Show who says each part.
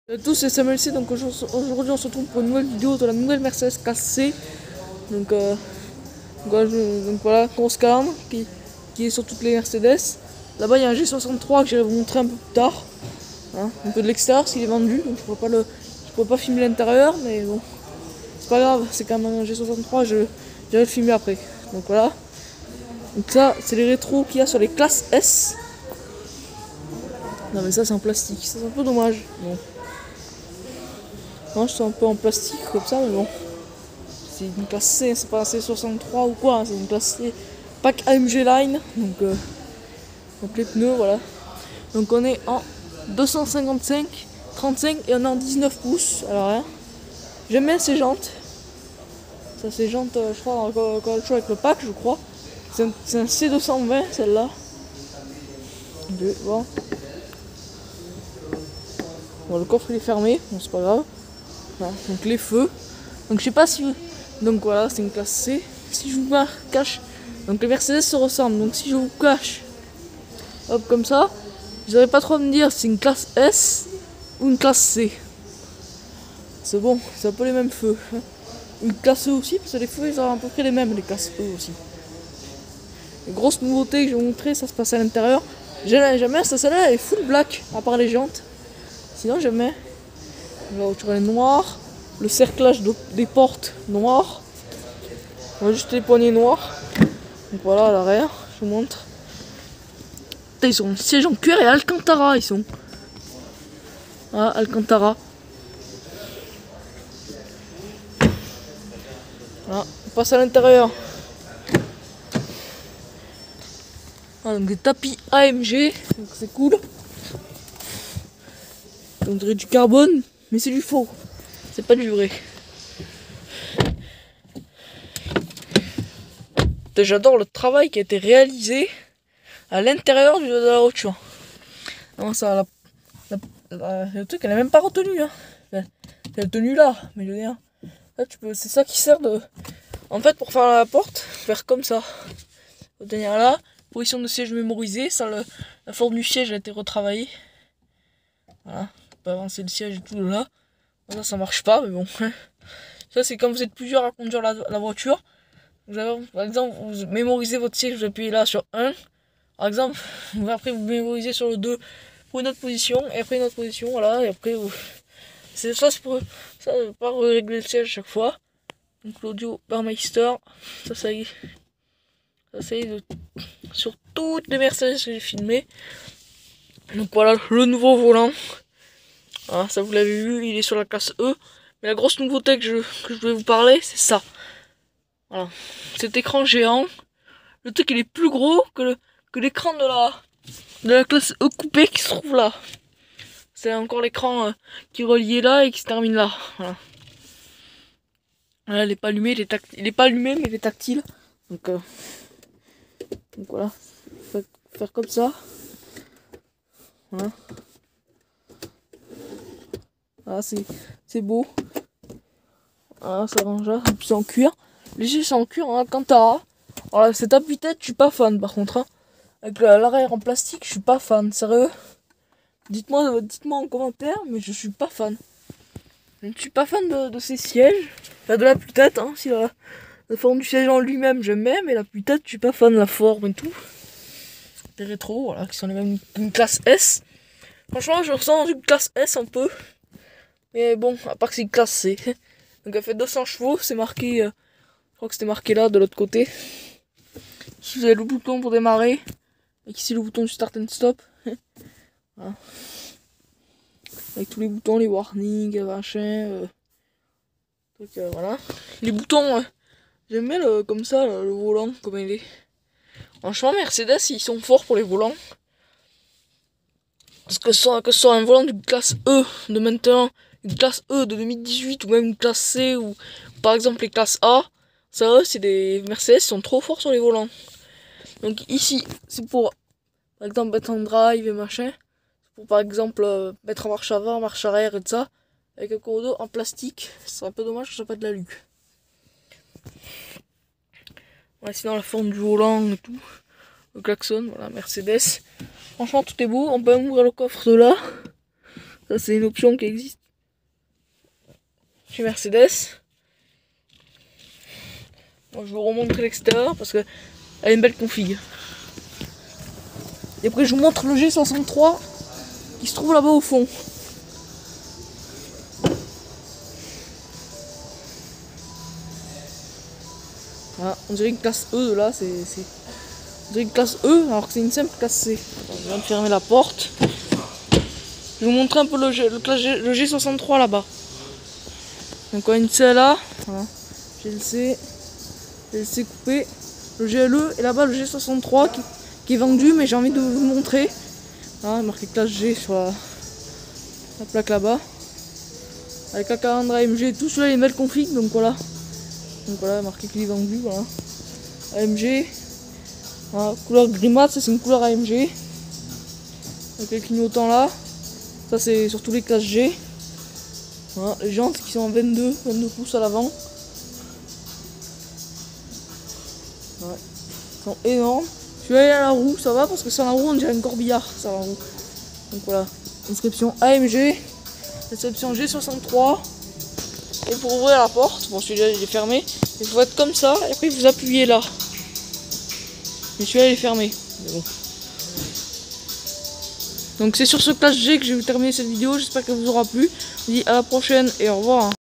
Speaker 1: Salut à tous, c'est Samuel C. Donc aujourd'hui on se retrouve pour une nouvelle vidéo de la nouvelle Mercedes classe C. Donc voilà, grosse calme qui est sur toutes les Mercedes. Là-bas il y a un G63 que j'irai vous montrer un peu plus tard. Hein, un peu de l'extérieur s'il est vendu, donc je pourrais pas filmer l'intérieur, mais bon, c'est pas grave, c'est quand même un G63, j'irai le filmer après. Donc voilà. Donc ça, c'est les rétros qu'il y a sur les classes S. Non mais ça c'est en plastique, ça c'est un peu dommage. Bon. Non, c'est un peu en plastique comme ça, mais bon. C'est une classe C, c'est pas un C63 ou quoi, hein, c'est une classe C. Pack AMG Line, donc les pneus, voilà. Donc on est en 255, 35 et on est en 19 pouces. Alors hein, j'aime bien ces jantes. Ça c'est jantes, je crois, encore le choix avec le pack, je crois. C'est un C220 celle-là. Bon. Bon, le coffre il est fermé, bon c'est pas grave. Voilà, donc les feux. Donc je sais pas si vous... Donc voilà, c'est une classe C. Si je vous cache, donc les Mercedes se ressemblent. Donc si je vous cache, hop comme ça, vous n'aurez pas trop à me dire si c'est une classe S ou une classe C. C'est bon, c'est un peu les mêmes feux. Une classe E aussi, parce que les feux ils sont à peu près les mêmes, les classes E aussi. Les grosses nouveautés que je vais vous montrer, ça se passe à l'intérieur. Jamais celle-là elle est full black, à part les jantes. Sinon jamais. La voiture est noire. Le cerclage des portes noir. On a juste les poignées noires. Donc voilà à l'arrière, je vous montre. Ils sont siège en cuir et Alcantara ils sont. Ah, Alcantara. Voilà, on passe à l'intérieur. Ah, donc des tapis AMG, donc c'est cool. On dirait du carbone, mais c'est du faux. C'est pas du vrai. J'adore le travail qui a été réalisé à l'intérieur de la voiture. Non, ça, le truc, elle est même pas retenue. Hein. Elle est tenue là, mais je veux dire, là, c'est ça qui sert de. En fait, pour faire la porte, faire comme ça. Faut tenir là. Position de siège mémorisée. Ça, la forme du siège a été retravaillée. Voilà. On peut avancer le siège et tout là. Ça marche pas, mais bon. Ça, c'est quand vous êtes plusieurs à conduire la voiture. Vous avez, par exemple, vous mémorisez votre siège, vous appuyez là sur 1. Par exemple, après vous mémorisez sur le 2 pour une autre position, et après une autre position, voilà, et après vous. C'est pour pas régler le siège à chaque fois. Donc l'audio Barmeister, ça y est, sur toutes les Mercedes que j'ai filmées. Donc voilà, le nouveau volant. Ah, ça vous l'avez vu, il est sur la classe E. Mais la grosse nouveauté que je voulais vous parler, c'est ça. Voilà, cet écran géant. Le truc il est plus gros que l'écran de la classe E coupé qui se trouve là. C'est encore l'écran qui est relié là et qui se termine là. Voilà. Là, il est pas allumé, il est pas allumé mais il est tactile. Donc voilà, faire comme ça. Voilà. Voilà, c'est beau. Voilà, ça range là, et puis c'est en cuir. Léger, c'est en cuir en Alcantara. Alors cette appuie-tête, je suis pas fan par contre. Hein. Avec l'arrière en plastique, je suis pas fan, sérieux. Dites-moi en commentaire, mais je suis pas fan. Je ne suis pas fan de ces sièges. Enfin, de l'appui-tête, hein. Si la forme du siège en lui-même, j'aime bien, mais l'appui-tête, je suis pas fan de la forme et tout. Des rétros, voilà, qui sont les mêmes qu'une classe S. Franchement, je ressens une classe S un peu. Mais bon, à part que c'est une classe C. Donc elle fait 200 chevaux, c'est marqué. Je crois que c'était marqué là, de l'autre côté. Ici, vous avez le bouton pour démarrer. Et ici, le bouton du start and stop. Voilà. Avec tous les boutons, les warnings, machin. Voilà. Les boutons, j'aime bien comme ça, le volant, comme il est. Franchement, Mercedes, ils sont forts pour les volants. Parce que ce soit un volant d'une classe E de maintenant, une classe E de 2018, ou même une classe C, ou par exemple les classes A, ça, c'est des Mercedes, ils sont trop forts sur les volants. Donc ici, c'est pour, par exemple, mettre en drive et machin. C'est pour, par exemple, mettre en marche avant, marche arrière et tout ça. Avec un cordeau en plastique. Ce serait un peu dommage que ce soit pas de l'alu. Ouais, sinon la forme du volant et tout. Le klaxon, voilà, Mercedes. Franchement, tout est beau. On peut même ouvrir le coffre de là. Ça c'est une option qui existe chez Mercedes. Moi, je vais vous remontrer l'extérieur parce que elle a une belle config. Et après je vous montre le G63 qui se trouve là-bas au fond. Voilà, on dirait une classe E là, on dirait une classe E alors que c'est une simple classe C. Je viens de fermer la porte. Je vais vous montrer un peu le G63 là-bas. Donc on a une CLA, voilà. GLC coupé, le GLE et là-bas le G63 qui est vendu, mais j'ai envie de vous montrer. Voilà, marqué classe G sur la plaque là-bas. Avec la calandre AMG et tout, celui-là il est mal config, donc voilà. Donc voilà, marqué qu'il est vendu, voilà. AMG, voilà, couleur gris mat, ça c'est une couleur AMG. Avec les clignotants là, ça c'est sur tous les classes G. Voilà, les jantes qui sont en 22 pouces à l'avant. Ouais, ils sont énormes. Je suis allé à la roue, ça va parce que sur la roue on dirait un corbillard, ça la roue. Donc voilà, inscription AMG, inscription G63. Et pour ouvrir la porte, bon celui-là il est fermé, il faut être comme ça et après vous appuyez là. Mais celui-là il est fermé. Mais bon. Donc c'est sur ce classe G que je vais terminer cette vidéo, j'espère qu'elle vous aura plu. Je vous dis à la prochaine et au revoir.